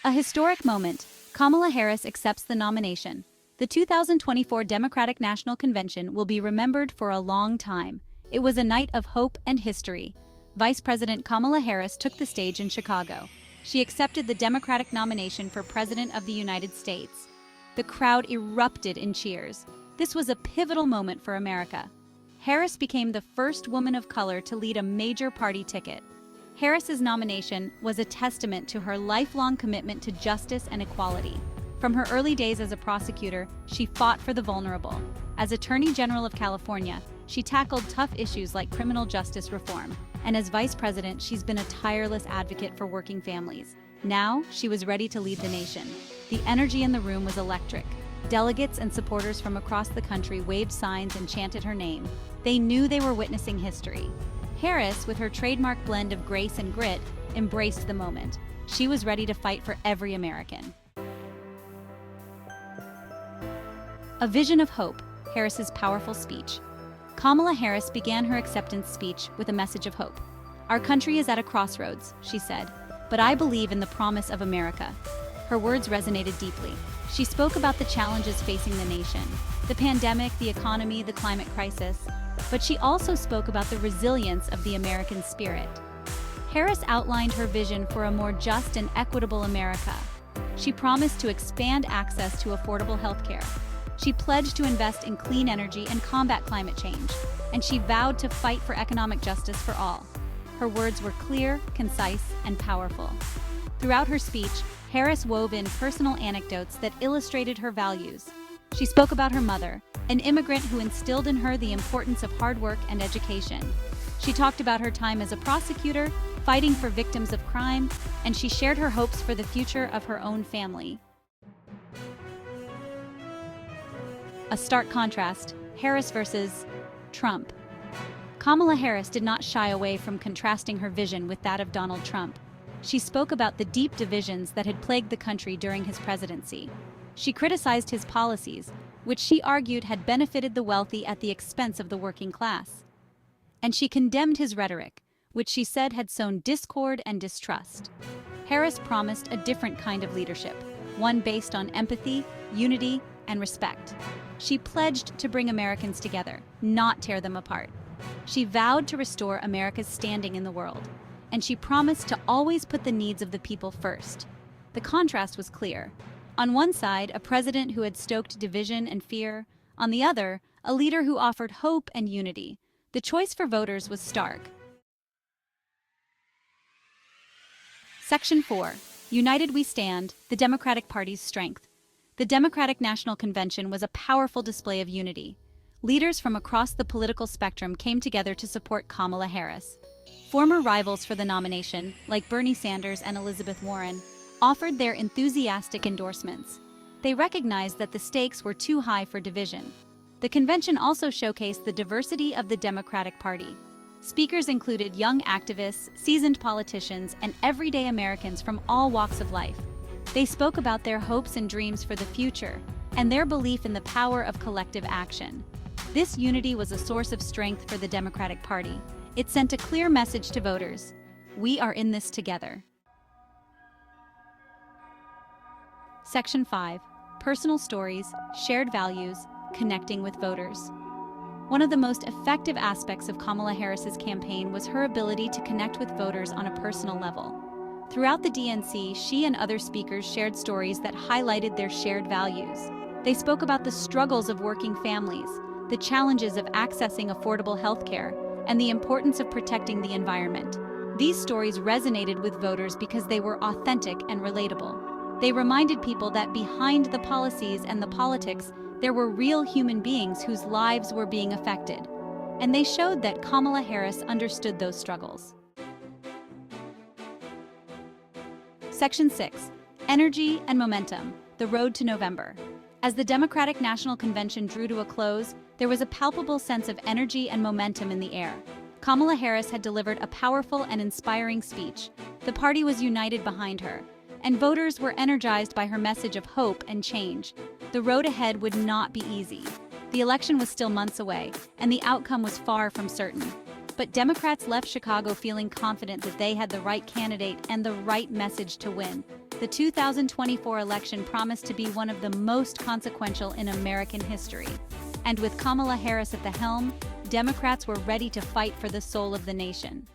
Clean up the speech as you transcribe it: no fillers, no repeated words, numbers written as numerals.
A historic moment. Kamala Harris accepts the nomination. The 2024 Democratic National Convention will be remembered for a long time. It was a night of hope and history. Vice President Kamala Harris took the stage in Chicago. She accepted the Democratic nomination for President of the United States. The crowd erupted in cheers. This was a pivotal moment for America. Harris became the first woman of color to lead a major party ticket. Harris's nomination was a testament to her lifelong commitment to justice and equality. From her early days as a prosecutor, she fought for the vulnerable. As Attorney General of California, she tackled tough issues like criminal justice reform. And as Vice President, she's been a tireless advocate for working families. Now, she was ready to lead the nation. The energy in the room was electric. Delegates and supporters from across the country waved signs and chanted her name. They knew they were witnessing history. Harris, with her trademark blend of grace and grit, embraced the moment. She was ready to fight for every American. A vision of hope, Harris's powerful speech. Kamala Harris began her acceptance speech with a message of hope. "Our country is at a crossroads," she said, "but I believe in the promise of America." Her words resonated deeply. She spoke about the challenges facing the nation, the pandemic, the economy, the climate crisis, but she also spoke about the resilience of the American spirit. Harris outlined her vision for a more just and equitable America. She promised to expand access to affordable health care. She pledged to invest in clean energy and combat climate change, and she vowed to fight for economic justice for all. Her words were clear, concise, and powerful. Throughout her speech, Harris wove in personal anecdotes that illustrated her values. She spoke about her mother, an immigrant who instilled in her the importance of hard work and education. She talked about her time as a prosecutor, fighting for victims of crime, and she shared her hopes for the future of her own family. A stark contrast, Harris versus Trump. Kamala Harris did not shy away from contrasting her vision with that of Donald Trump. She spoke about the deep divisions that had plagued the country during his presidency. She criticized his policies, which she argued had benefited the wealthy at the expense of the working class. And she condemned his rhetoric, which she said had sown discord and distrust. Harris promised a different kind of leadership, one based on empathy, unity, and respect. She pledged to bring Americans together, not tear them apart. She vowed to restore America's standing in the world, and she promised to always put the needs of the people first. The contrast was clear. On one side, a president who had stoked division and fear. On the other, a leader who offered hope and unity. The choice for voters was stark. Section 4. United We Stand, the Democratic Party's strength. The Democratic National Convention was a powerful display of unity. Leaders from across the political spectrum came together to support Kamala Harris. Former rivals for the nomination, like Bernie Sanders and Elizabeth Warren, offered their enthusiastic endorsements. They recognized that the stakes were too high for division. The convention also showcased the diversity of the Democratic Party. Speakers included young activists, seasoned politicians, and everyday Americans from all walks of life. They spoke about their hopes and dreams for the future, and their belief in the power of collective action. This unity was a source of strength for the Democratic Party. It sent a clear message to voters: we are in this together. Section 5. Personal stories, shared values, connecting with voters. One of the most effective aspects of Kamala Harris's campaign was her ability to connect with voters on a personal level. Throughout the DNC, she and other speakers shared stories that highlighted their shared values. They spoke about the struggles of working families, the challenges of accessing affordable health care, and the importance of protecting the environment. These stories resonated with voters because they were authentic and relatable. They reminded people that behind the policies and the politics, there were real human beings whose lives were being affected. And they showed that Kamala Harris understood those struggles. Section 6. Energy and Momentum, the Road to November. As the Democratic National Convention drew to a close, there was a palpable sense of energy and momentum in the air. Kamala Harris had delivered a powerful and inspiring speech. The party was united behind her, and voters were energized by her message of hope and change. The road ahead would not be easy. The election was still months away, and the outcome was far from certain. But Democrats left Chicago feeling confident that they had the right candidate and the right message to win. the 2024 election promised to be one of the most consequential in American history. And with Kamala Harris at the helm, Democrats were ready to fight for the soul of the nation.